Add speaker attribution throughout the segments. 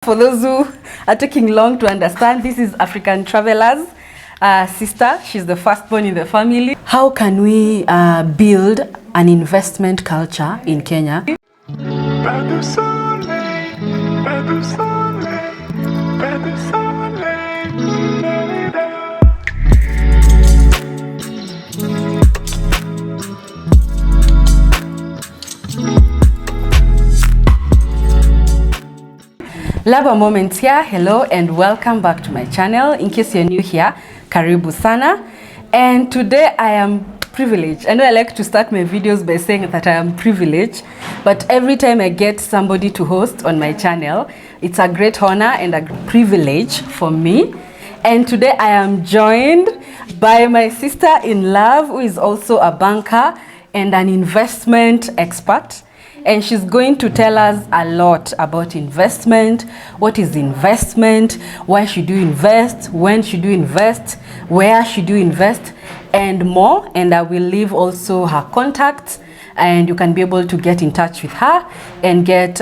Speaker 1: For those who are taking long to understand, this is African Traveler's sister. She's the firstborn in the family. How can we build an investment culture in Kenya? Lava Moments here. Hello and welcome back to my channel. In case you're new here, karibu sana. And today I am privileged. I know I like to start my videos by saying that I am privileged, but every time I get somebody to host on my channel, it's a great honor and a privilege for me. And today I am joined by my sister in love, who is also a banker and an investment expert. And she's going to tell us a lot about investment. What is investment? Why should you invest? When should you invest? Where should you invest? And more. And I will leave also her contacts, and you can be able to get in touch with her and get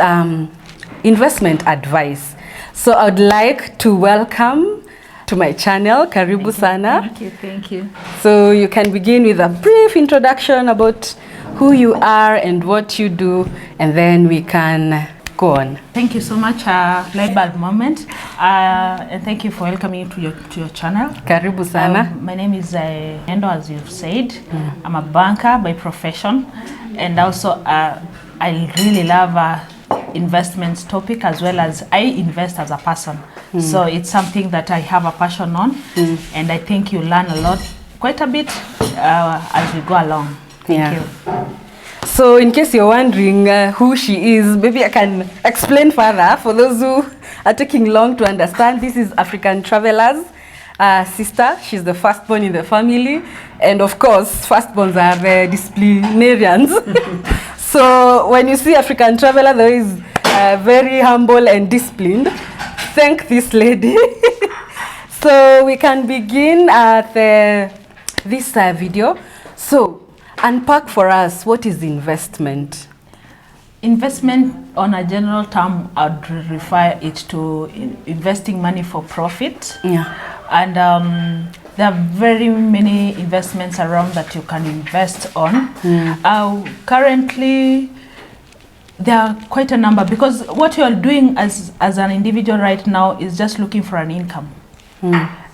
Speaker 1: investment advice. So I would like to welcome to my channel. Karibu sana.
Speaker 2: Thank you.
Speaker 1: So you can begin with a brief introduction about who you are and what you do, and then we can go on.
Speaker 2: Thank you so much, Lightbulb Moment, and thank you for welcoming me to your channel.
Speaker 1: Karibu sana.
Speaker 2: My name is Endo, as you've said. I'm a banker by profession, and also I really love investments topic, as well as I invest as a person. So it's something that I have a passion on, and I think you learn a lot, quite a bit, as we go along. Thank you.
Speaker 1: So in case you're wondering who she is, maybe I can explain further. For those who are taking long to understand, this is African Traveler's sister. She's the firstborn in the family. And of course, firstborns are the disciplinarians. So when you see African Traveler, there is very humble and disciplined. Thank this lady. So we can begin at this video. So unpack for us, what is investment?
Speaker 2: Investment, on a general term, I'd refer it to investing money for profit.
Speaker 1: Yeah.
Speaker 2: And there are very many investments around that you can invest on. Currently, there are quite a number, because what you are doing as an individual right now is just looking for an income.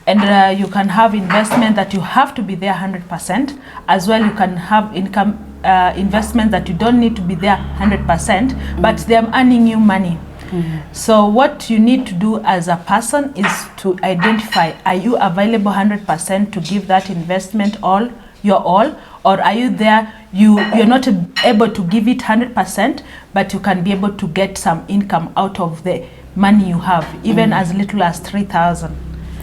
Speaker 2: And you can have investment that you have to be there 100%. As well, you can have income investment that you don't need to be there 100%, but they're earning you money. So what you need to do as a person is to identify, are you available 100% to give that investment your all, or are you there, you're not able to give it 100%, but you can be able to get some income out of the money you have, even as little as 3,000.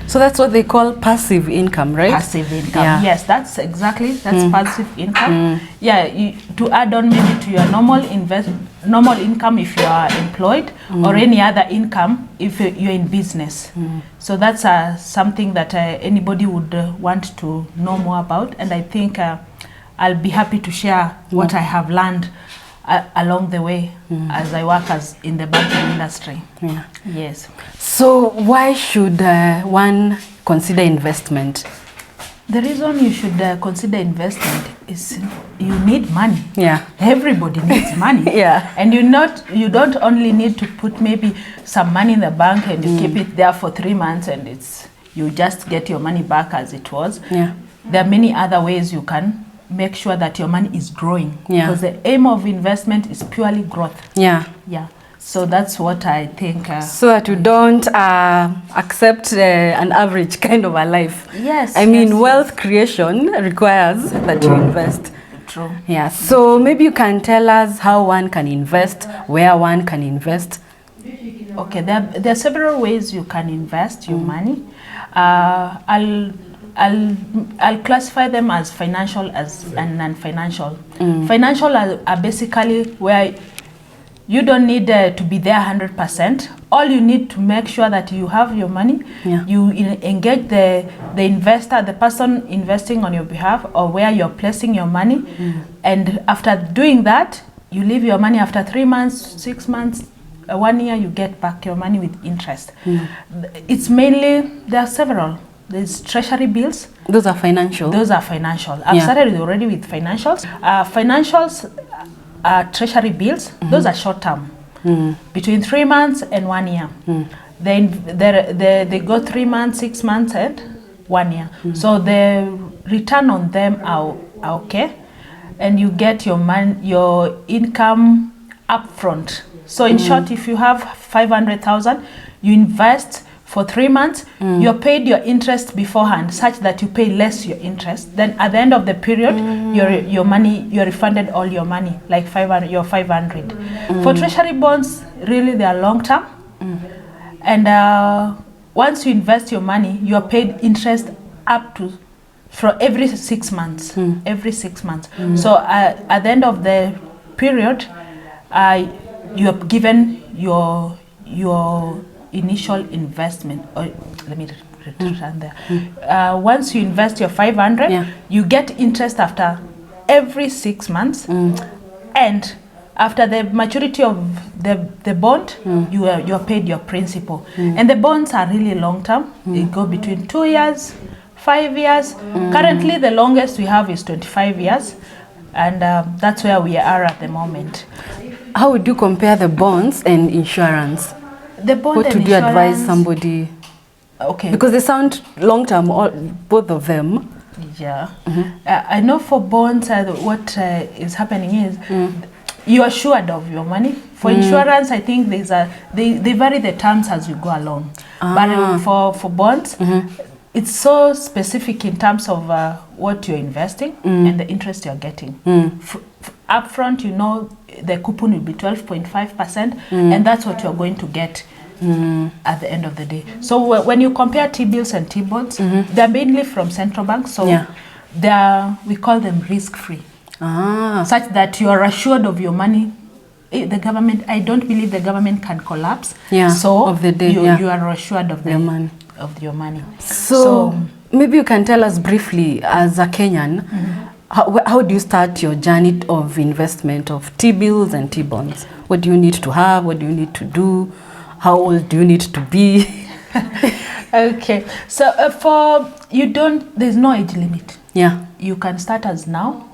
Speaker 1: So that's what they call passive income, right?
Speaker 2: Passive income. Yeah. Yes, that's passive income. Yeah, to add on maybe to your normal income if you are employed, or any other income if you're in business. So that's something that anybody would want to know more about, and I think I'll be happy to share what I have learned along the way as I work in the banking industry.
Speaker 1: Yeah.
Speaker 2: Yes.
Speaker 1: So why should one consider investment?
Speaker 2: The reason you should consider investment is you need money.
Speaker 1: Yeah.
Speaker 2: Everybody needs money.
Speaker 1: Yeah.
Speaker 2: And you don't only need to put maybe some money in the bank and you keep it there for 3 months and you just get your money back as it was.
Speaker 1: Yeah.
Speaker 2: There are many other ways you can make sure that your money is growing.
Speaker 1: Yeah.
Speaker 2: Because the aim of investment is purely growth.
Speaker 1: Yeah.
Speaker 2: Yeah. So that's what I think.
Speaker 1: So that you don't accept an average kind of a life.
Speaker 2: Yes.
Speaker 1: I mean, wealth creation requires that you invest.
Speaker 2: True.
Speaker 1: Yeah. So maybe you can tell us how one can invest, where one can invest.
Speaker 2: Okay. There are several ways you can invest your money. I'll classify them as financial and non-financial. Financial are basically where you don't need to be there 100%. All you need to make sure that you have your money, you engage the investor, the person investing on your behalf, or where you're placing your money. And after doing that, you leave your money after 3 months, 6 months, 1 year you get back your money with interest. It's mainly, there are several. There's treasury bills.
Speaker 1: Those are financial.
Speaker 2: Those are financial. I've started already with financials. Financials are treasury bills. Those are short term, between 3 months and 1 year. Then they go 3 months, 6 months, and 1 year. So the return on them are okay, and you get your income upfront. So in short, if you have 500,000, you invest for 3 months, you're paid your interest beforehand, such that you pay less your interest. Then at the end of the period, your money, you're refunded all your money, like 500, your 500. For treasury bonds, really they are long term, and once you invest your money, you're paid interest up to for every 6 months. Every 6 months. So at the end of the period, you are given your initial investment. Or let me return there. Once you invest your 500, you get interest after every 6 months, and after the maturity of the bond, you are paid your principal. And the bonds are really long term. They go between 2 years, 5 years. Currently, the longest we have is 25 years, and that's where we are at the moment.
Speaker 1: How would you compare the bonds and insurance?
Speaker 2: The bond
Speaker 1: what
Speaker 2: and
Speaker 1: would you advise somebody?
Speaker 2: Okay.
Speaker 1: Because they sound long term, both of them.
Speaker 2: Yeah. I know for bonds, what is happening is you are assured of your money. For insurance, I think they vary the terms as you go along. But for bonds, it's so specific in terms of what you're investing and the interest you're getting. Upfront, you know, the coupon will be 12.5%, and that's what you're going to get at the end of the day. So when you compare T-bills and T-bonds, they're mainly from central banks, so we call them risk-free, such that you are assured of your money. The government, I don't believe the government can collapse. So
Speaker 1: of the day,
Speaker 2: you are assured of
Speaker 1: your money. So maybe you can tell us briefly, as a Kenyan, how do you start your journey of investment of T-bills and T-bonds? What do you need to have? What do you need to do? How old do you need to be?
Speaker 2: Okay, so there's no age limit. You can start as now,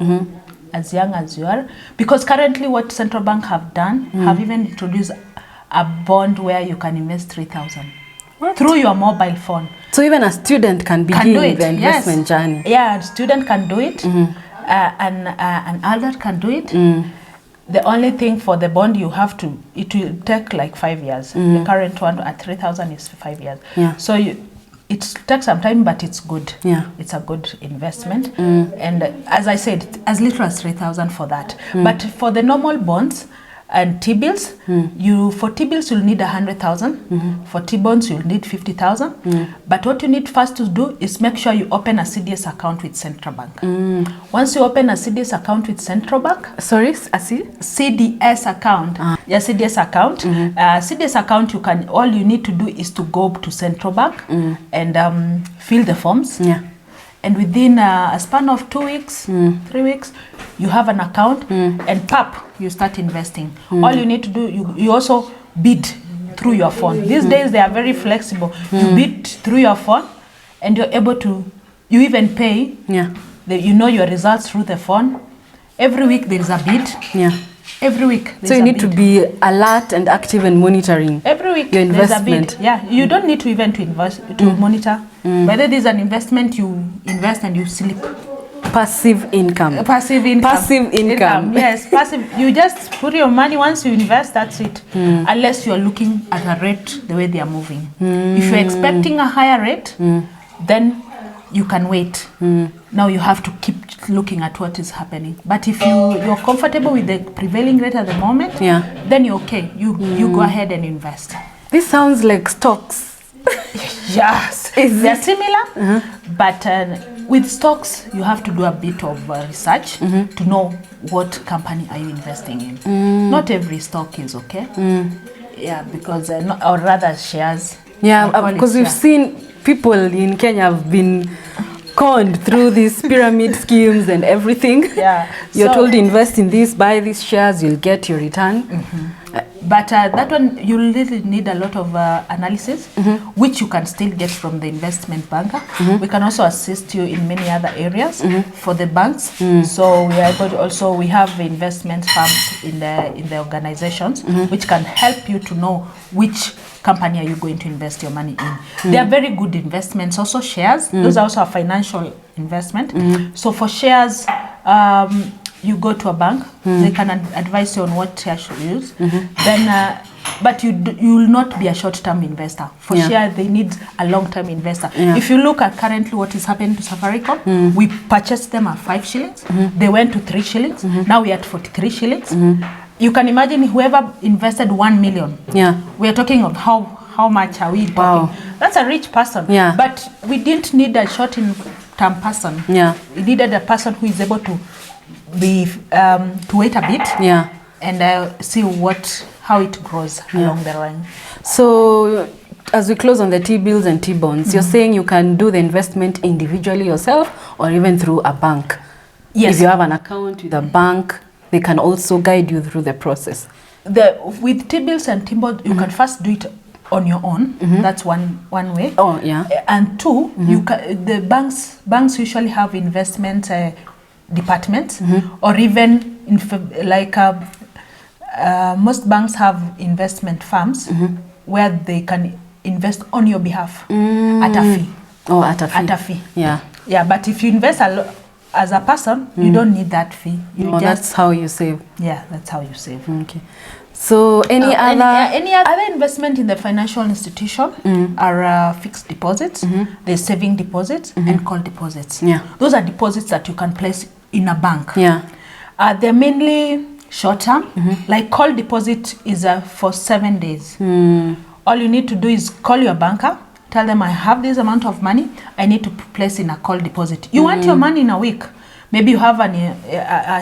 Speaker 2: as young as you are, because currently what central bank have done, have even introduced a bond where you can invest 3,000 through your mobile phone.
Speaker 1: So even a student can begin the investment journey.
Speaker 2: Yeah, a student can do it. An adult can do it. The only thing for the bond, it will take like 5 years. The current one at 3,000 is 5 years. So it takes some time, but it's good. It's a good investment. And as I said, as little as 3,000 for that. But for the normal bonds and T-bills, for T-bills you'll need 100,000. For T-bonds you'll need 50,000. But what you need first to do is make sure you open a CDS account with central bank. Once you open a CDS account with central bank, CDS account, CDS account. CDS account, all you need to do is to go to central bank and fill the forms. And within a span of 2 weeks, 3 weeks, you have an account, and you start investing. All you need to do, you also bid through your phone. These days they are very flexible. You bid through your phone, and you're able to, you even pay. You know your results through the phone. Every week there is a bid. Every week.
Speaker 1: So you need to be alert and active and monitoring.
Speaker 2: Every week
Speaker 1: your investment.
Speaker 2: There's a bid. You don't need to even to monitor. Whether there's an investment, you invest and you sleep.
Speaker 1: Passive income.
Speaker 2: Passive income.
Speaker 1: Passive income.
Speaker 2: Yes, passive. You just put your money, once you invest, that's it. Unless you're looking at a rate the way they are moving. If you're expecting a higher rate, then you can wait. Now you have to keep looking at what is happening. But if you're comfortable with the prevailing rate at the moment, then you're okay. You go ahead and invest.
Speaker 1: This sounds like stocks.
Speaker 2: Yes, they're similar, but with stocks you have to do a bit of research to know what company are you investing in. Not every stock is okay. Because or rather shares.
Speaker 1: Because we've seen people in Kenya have been conned through these pyramid schemes and everything. You're told to invest in this, buy these shares, you'll get your return.
Speaker 2: But that one, you really need a lot of analysis, which you can still get from the investment banker. We can also assist you in many other areas for the banks. So we are able to also, we have investment firms in the organizations, which can help you to know which company are you going to invest your money in. They are very good investments. Also shares, those are also a financial investment. So for shares, you go to a bank, they can advise you on what share should use. Then, but you will not be a short-term investor. For share, they need a long-term investor. If you look at currently what is happening to Safaricom, we purchased them at 5 shillings. They went to 3 shillings. Now we are at 43 shillings. You can imagine whoever invested 1 million. We are talking of how much are we talking. That's a rich person. But we didn't need a short-term person. We needed a person who is able to be to wait a bit and see how it grows along the line.
Speaker 1: So as we close on the T-bills and T-bonds, you're saying you can do the investment individually yourself or even through a bank?
Speaker 2: Yes.
Speaker 1: If you have an account with a bank, they can also guide you through the process.
Speaker 2: With T-bills and T-bonds, you can first do it on your own. That's one way. And two, the banks usually have investment departments, or even most banks have investment firms where they can invest on your behalf at a fee. At a fee. But if you invest as a person, you don't need that fee.
Speaker 1: That's how you save.
Speaker 2: That's how you save.
Speaker 1: Okay. So any
Speaker 2: other investment in the financial institution are fixed deposits, the saving deposits, and call deposits. Those are deposits that you can place in a bank. They're mainly short term. Like call deposit is for 7 days. All you need to do is call your banker, tell them I have this amount of money, I need to place in a call deposit. You want your money in a week. Maybe you have a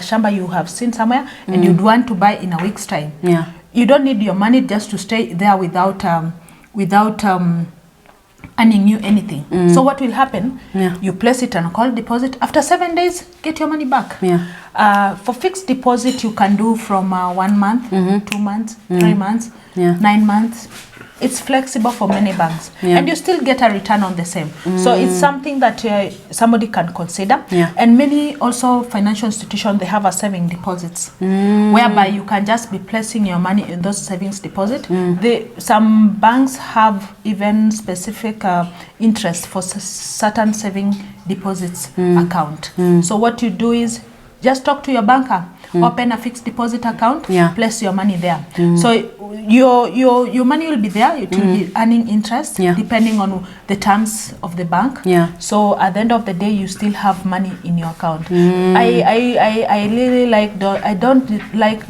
Speaker 2: shamba you have seen somewhere and you'd want to buy in a week's time. You don't need your money just to stay there without earning you anything. So what will happen? You place it on a call deposit. After 7 days, get your money back. For fixed deposit, you can do from 1 month, 2 months, 3 months, 9 months. It's flexible for many banks, and you still get a return on the same. So it's something that somebody can consider. And many also financial institutions, they have a saving deposits, whereby you can just be placing your money in those savings deposit. Some banks have even specific interest for certain saving deposits account. So what you do is just talk to your banker. Open a fixed deposit account, place your money there. So your money will be there. It will be earning interest depending on the terms of the bank. So at the end of the day, you still have money in your account. I really I don't like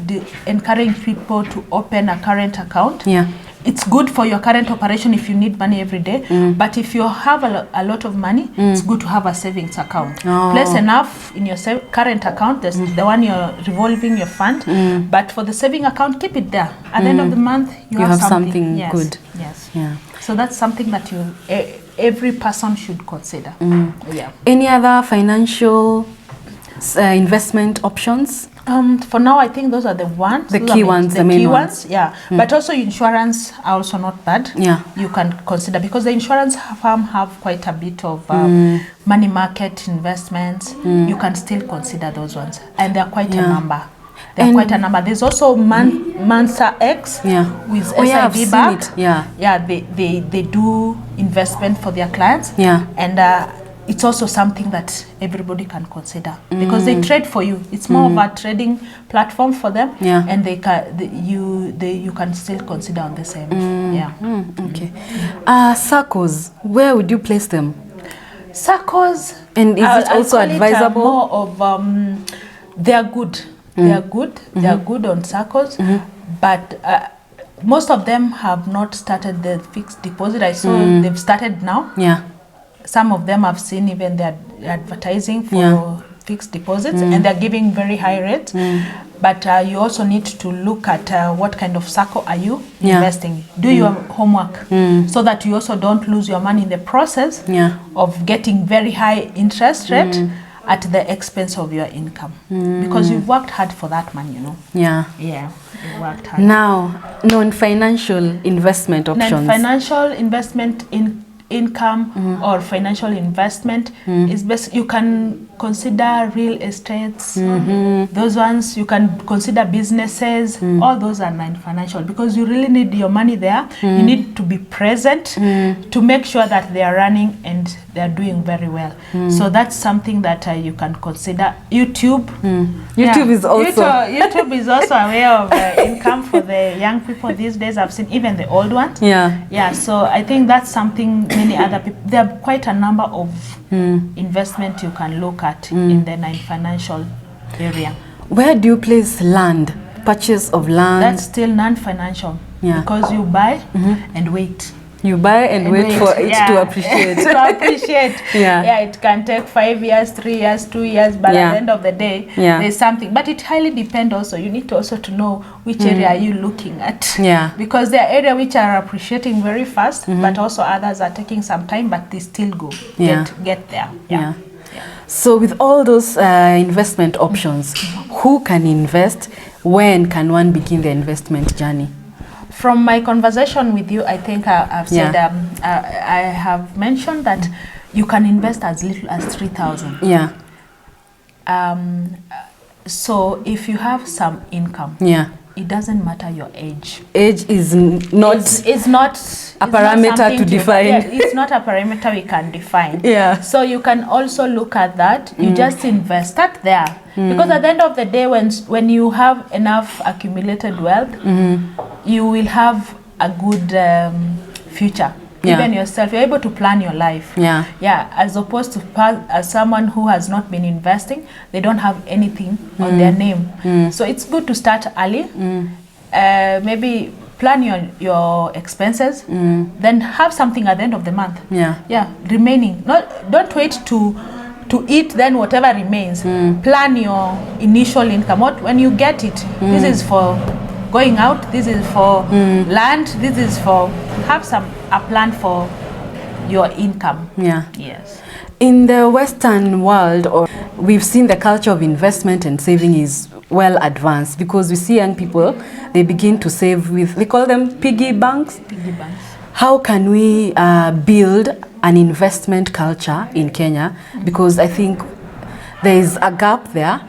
Speaker 2: encouraging people to open a current account. It's good for your current operation if you need money every day. But if you have a lot of money, it's good to have a savings account. Place enough in your current account, that's the one you're revolving your fund. But for the saving account, keep it there. At the end of the month, you have something good. So that's something that every person should consider.
Speaker 1: Any other financial investment options?
Speaker 2: For now, I think those are the ones.
Speaker 1: The main ones.
Speaker 2: But also insurance are also not bad. You can consider, because the insurance firm have quite a bit of money market investments. You can still consider those ones, and they're quite a number. There's also Mansa X with SIB Bank. They do investment for their clients. And it's also something that everybody can consider, because they trade for you. It's more of a trading platform for them, and you can still consider on the same.
Speaker 1: Okay. SACCOs, where would you place them?
Speaker 2: SACCOs,
Speaker 1: and is it also advisable?
Speaker 2: More of they are good. They are good. They are good on SACCOs, but most of them have not started the fixed deposit. I saw they've started now. Some of them I've seen even they're advertising for fixed deposits, and they're giving very high rates. But you also need to look at what kind of SACCO are you investing. Do your homework so that you also don't lose your money in the process of getting very high interest rate at the expense of your income, because you've worked hard for that money, you know.
Speaker 1: Yeah.
Speaker 2: Yeah, you've worked hard.
Speaker 1: Now, non-financial investment options.
Speaker 2: Non-financial investment in income or financial investment is best. You can consider real estates, those ones. You can consider businesses. All those are non-financial, because you really need your money there. You need to be present to make sure that they are running and they are doing very well. So that's something that you can consider. YouTube.
Speaker 1: YouTube is also
Speaker 2: YouTube is also a way of income for the young people these days. I've seen even the old ones. Yeah. So I think that's something many other people. There are quite a number of investment you can look at in the non-financial area.
Speaker 1: Where do you place land? Purchase of land?
Speaker 2: That's still non-financial, because you buy and wait.
Speaker 1: You buy and wait for it to appreciate.
Speaker 2: To appreciate. Yeah, it can take 5 years, 3 years, 2 years, but at the end of the day, there's something. But it highly depends also. You need to also to know which area are you looking at. Because there are areas which are appreciating very fast, but also others are taking some time, but they still go get there.
Speaker 1: So with all those investment options, who can invest? When can one begin the investment journey?
Speaker 2: From my conversation with you, I think I've said, I have mentioned that you can invest as little as 3,000. So if you have some income, it doesn't matter your age.
Speaker 1: Age is not a parameter to define.
Speaker 2: It's not a parameter we can define. So you can also look at that. You just invest. Start there. Because at the end of the day, when you have enough accumulated wealth, you will have a good future. Even yourself, you're able to plan your life. As opposed to someone who has not been investing, they don't have anything on their name. So it's good to start early. Maybe plan your expenses, then have something at the end of the month. Remaining. Don't wait to eat, then whatever remains. Plan your initial income. When you get it, this is for going out, this is for land, this is for have a plan for your income. Yes.
Speaker 1: In the Western world, we've seen the culture of investment and saving is well advanced, because we see young people, they begin to save with, they call them piggy banks. How can we build an investment culture in Kenya? Because I think there is a gap there.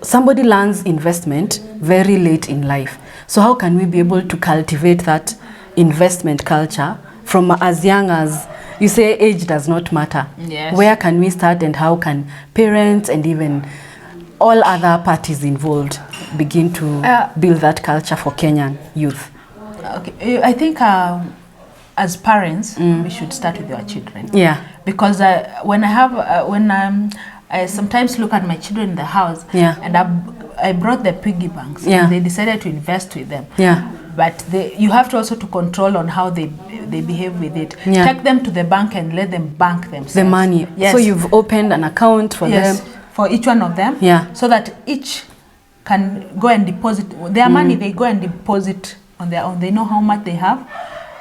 Speaker 1: Somebody learns investment very late in life. So how can we be able to cultivate that investment culture from as young as, you say age does not matter. Where can we start, and how can parents and even all other parties involved begin to build that culture for Kenyan youth?
Speaker 2: Okay, I think as parents, we should start with our children. Because when I sometimes look at my children in the house, and I brought the piggy banks, and they decided to invest with them. But you have to also to control on how they behave with it. Take them to the bank and let them bank themselves.
Speaker 1: The money. So you've opened an account for them?
Speaker 2: For each one of them. So that each can go and deposit their money. They go and deposit on their own. They know how much they have.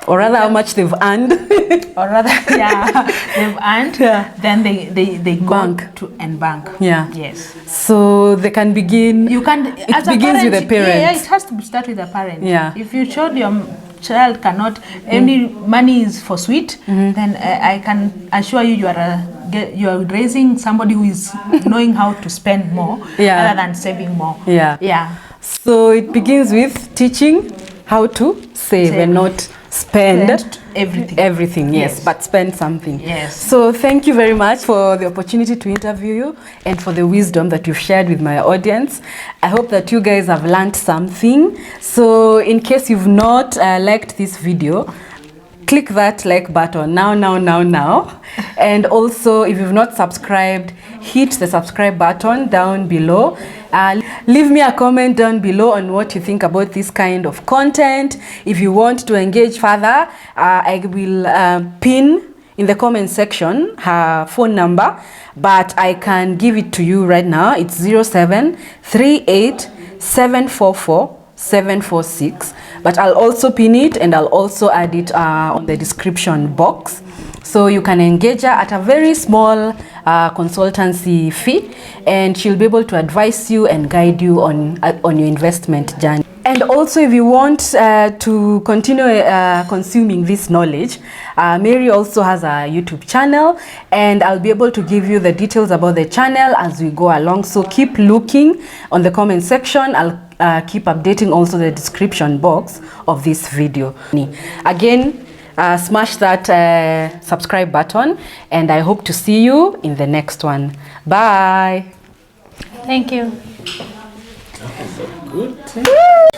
Speaker 1: Or rather how much they've earned.
Speaker 2: Or rather, they've earned. Then they go to and bank. Yes.
Speaker 1: So they can begin.
Speaker 2: You can.
Speaker 1: It begins with the parents.
Speaker 2: It has to start with the parent. If you showed your child cannot, any money is for sweet, then I can assure you, you are raising somebody who is knowing how to spend more rather than saving more.
Speaker 1: So it begins with teaching how to save. And not spend everything, yes, but spend something. So thank you very much for the opportunity to interview you and for the wisdom that you've shared with my audience. I hope that you guys have learned something. So in case you've not liked this video, click that like button now. And also, if you've not subscribed, hit the subscribe button down below. Leave me a comment down below on what you think about this kind of content. If you want to engage further, I will pin in the comment section her phone number, but I can give it to you right now. It's 0738 744 746, but I'll also pin it and I'll also add it on the description box, so you can engage her at a very small consultancy fee, and she'll be able to advise you and guide you on your investment journey. And also, if you want to continue consuming this knowledge, Mary also has a YouTube channel, and I'll be able to give you the details about the channel as we go along. So keep looking on the comment section. I'll keep updating also the description box of this video. Again, smash that subscribe button, and I hope to see you in the next one. Bye.
Speaker 2: Thank you.
Speaker 3: Good.